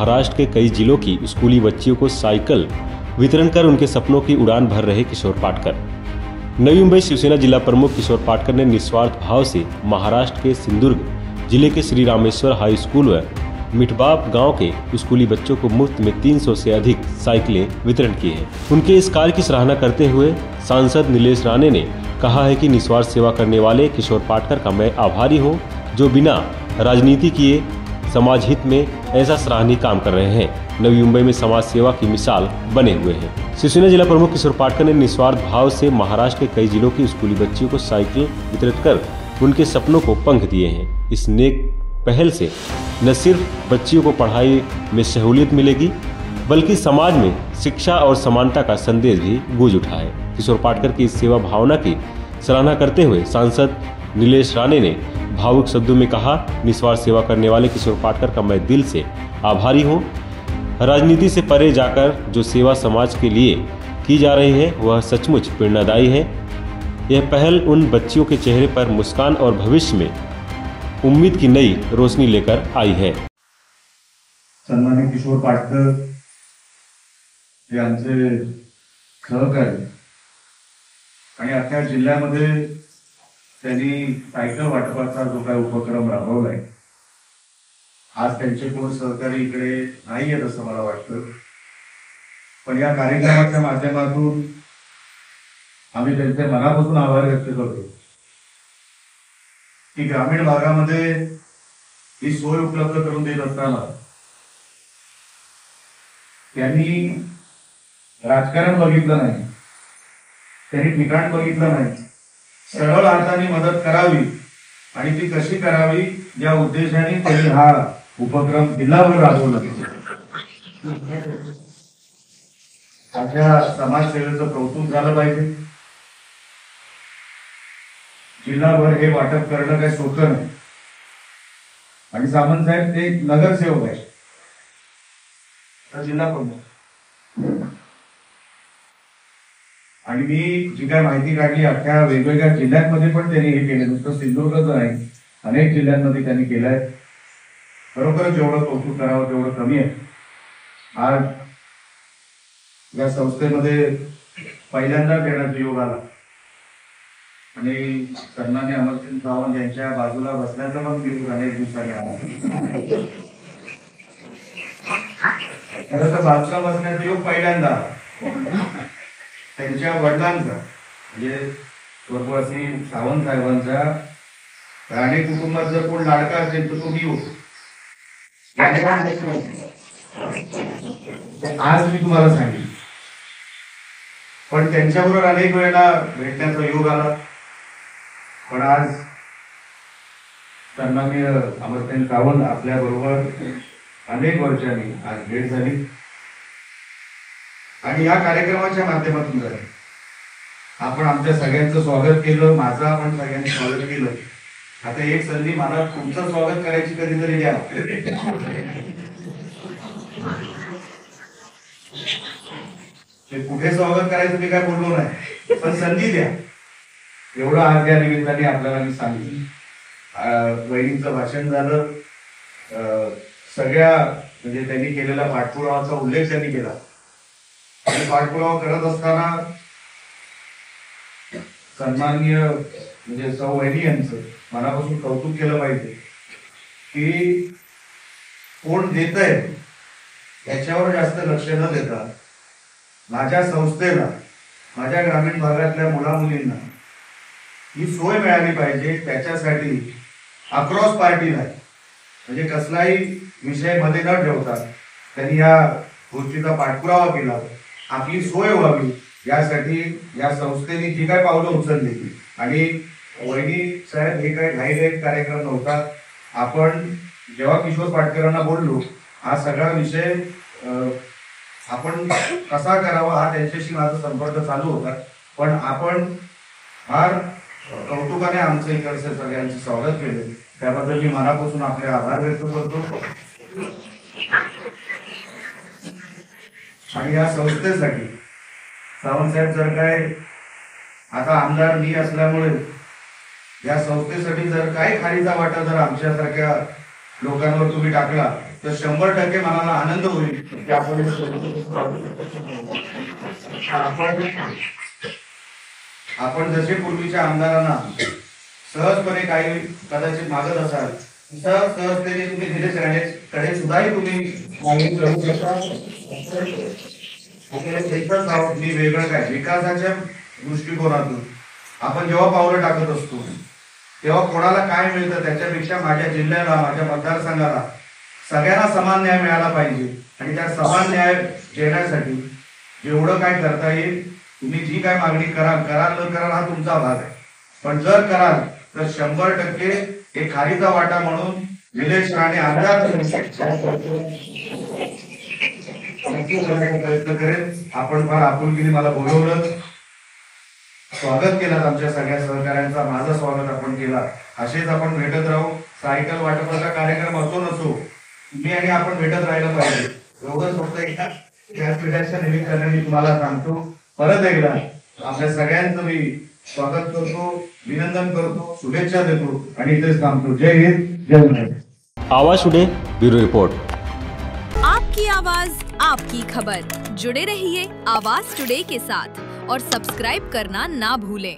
महाराष्ट्र के कई जिलों की स्कूली बच्चियों को साइकिल वितरण कर उनके सपनों की उड़ान भर रहे किशोर पाटकर। नवी मुंबई शिवसेना जिला प्रमुख किशोर पाटकर ने निस्वार्थ भाव से महाराष्ट्र के सिंधुदुर्ग जिले के श्री रामेश्वर हाई स्कूल व मिठबाप गांव के स्कूली बच्चों को मुफ्त में 300 से अधिक साइकिलें वितरण की हैं। उनके इस कार्य की सराहना करते हुए सांसद नीलेश राणे ने कहा है कि निस्वार्थ सेवा करने वाले किशोर पाटकर का मैं आभारी हूं, जो बिना राजनीति किए समाज हित में ऐसा सराहनीय काम कर रहे हैं। नवी मुंबई में समाज सेवा की मिसाल बने हुए हैं। शिवसेना जिला प्रमुख किशोर पाटकर ने निस्वार्थ भाव से महाराष्ट्र के कई जिलों की स्कूली बच्चियों को साइकिल वितरित कर उनके सपनों को पंख दिए हैं। इस नेक पहल से न सिर्फ बच्चियों को पढ़ाई में सहूलियत मिलेगी, बल्कि समाज में शिक्षा और समानता का संदेश भी गूंज उठा है। किशोर पाटकर की इस सेवा भावना की सराहना करते हुए सांसद नीलेश राणे ने भावुक शब्दों में कहा, निस्वार्थ सेवा करने वाले किशोर पाटकर का मैं दिल से आभारी हूँ। राजनीति से परे जाकर जो सेवा समाज के लिए की जा रही है वह सचमुच प्रेरणादायी है। यह पहल उन बच्चियों के चेहरे पर मुस्कान और भविष्य में उम्मीद की नई रोशनी लेकर आई है। सन्माननीय किशोर पाटकर हे आमचे सहकारी आणि अख्ख्या जिल्ह्यामध्ये त्यांनी सायकल वाटपाचा जो काही उपक्रम राबवलाय, आज त्यांचे कोण सहकारी इकडे नाहीये असं मला वाटतं, पण या कार्यक्रमाच्या माध्यमातून आम्ही त्यांचे मनापासून आभार व्यक्त करतो की ग्रामीण भागामध्ये ही सोय उपलब्ध करून देत असताना त्यांनी राजकारण बघितलं नाही, त्यांनी ठिकाण बघितलं नाही, सरळ अर्थाने मदत करावी आणि ती कशी करावी या उद्देशाने त्यांनी हा उपक्रम जिल्हाभर राबवला। अशा समाजसेवेचं कौतुक झालं पाहिजे। जिल्हाभर हे वाटप करणं काही सोपं नाही आणि सामंत साहेब ते नगरसेवक आहे, जिल्हा प्रमुख, आणि मी जी काय माहिती काढली अख्ख्या वेगवेगळ्या जिल्ह्यांमध्ये पण त्यांनी हे केलं, नुसतं सिंधुदुर्गच नाही, अनेक जिल्ह्यांमध्ये त्यांनी केलंय। खरोखरच जेवढं कौतुक करावं तेवढं कमी आहे। आज या संस्थेमध्ये पहिल्यांदा घेण्याचा योग आला आणि सन्माननीय अमरसिंग सावंत यांच्या बाजूला बसण्याचा पण योग अनेक दिवसांनी आला। खरं तर बाजूला बसण्याचा योग पहिल्यांदा त्यांच्या वडिलांचा म्हणजे स्वर्गवासी सावंत साहेबांचा राणे कुटुंबात जर कोण लाडका असेल तर तो मी होतो। आज मी तुम्हाला सांगितलं, पण त्यांच्याबरोबर अनेक वेळेला भेटण्याचा योग आला, पण आज सन्माननीय अमरसिंग सावंत आपल्या बरोबर अनेक वर्षांनी आज भेट झाली आणि या कार्यक्रमाच्या माध्यमातून आपण आमच्या सगळ्यांचं स्वागत केलं, माझं आपण सगळ्यांनी स्वागत केलं। आता एक संधी मला तुमचं स्वागत करायची कधीतरी द्या। कुठे स्वागत करायचं मी काय बोललो नाही, पण संधी द्या एवढं आज या निमित्ताने आपल्याला मी सांगितलं। वहिनींचं भाषण झालं, सगळ्या म्हणजे त्यांनी केलेल्या पाठपुरावाचा उल्लेख त्यांनी केला आणि पाठपुरावा करत असताना सन्माननीय म्हणजे सौ वहिनी यांचं मनापासून कौतुक केलं पाहिजे की कोण देतंय याच्यावर जास्त लक्ष न देता माझ्या संस्थेला, माझ्या ग्रामीण भागातल्या मुलामुलींना ही सोय मिळाली पाहिजे, त्याच्यासाठी अक्रॉस पार्टीला म्हणजे कसलाही विषय मध्ये न ठेवता त्यांनी या गोष्टीचा पाठपुरावा केला, आपली सोय व्हावी यासाठी या संस्थेने जी काय पावलं उचलली। आणि वहिनी साहेब हे काही घाईघाईत कार्यक्रम नव्हता, आपण जेव्हा किशोर पाटकरांना बोललो हा सगळा विषय आपण कसा करावा हा त्यांच्याशी माझा संपर्क चालू होता, पण आपण फार कौतुकाने आमचं इकडचे सगळ्यांचे स्वागत केले, त्याबद्दल मी मनापासून आपले आभार व्यक्त करतो। आणि या संस्थेसाठी सावंत साहेब जर काय आता आमदार मी असल्यामुळे या संस्थेसाठी जर काही खारीचा वाटा जर आमच्यासारख्या लोकांवर तुम्ही टाकला तर 100% मनाला आनंद होईल की आपण जसे पूर्वीच्या आमदारांना सहजपणे काही कदाचित मागत असाल, सहजतेने तुम्ही निलेश राणेकडे सुद्धाही तुम्ही मागणी करू शकता. मी वेगळं काय विकासाच्या दृष्टिकोनातून आपण जेव्हा पावलं टाकत असतो तेव्हा कोणाला काय मिळतं त्याच्यापेक्षा माझ्या जिल्ह्याला, माझ्या मतदारसंघाला सगळ्यांना समान न्याय मिळाला पाहिजे. आणि त्या समान न्याय देण्यासाठी जेवढं काय करता येईल तुम्ही जी काय मागणी कराल न कराल हा तुमचा भाग आहे, पण जर कराल तर 100% एक खारीचा वाटा म्हणून निलेश राणे आमदार प्रयत्न करेल. आपण फार आपुलकीने मला बोलवलं, स्वागत केलं आमच्या सगळ्या सहकाऱ्यांचा, माझं स्वागत आपण केला. असेच आपण भेटत राहू. सायकल वाटपाचा कार्यक्रम असो नसो तुम्ही आणि आपण भेटत राहिलं पाहिजे. एवढंच फक्त एका व्यासपीठाच्या निमित्ताने मी तुम्हाला सांगतो. परत एकदा आपल्या सगळ्यांचं मी स्वागत करतो, अभिनंदन करतो, शुभेच्छा देतो आणि इथेच थांबतो. जय हिंद, जय महाराष्ट्र. आवाज टुडे ब्यूरो रिपोर्ट. आपकी आवाज आपकी खबर. जुड़े रहिए आवाज टुडे के साथ और सब्सक्राइब करना ना भूलें.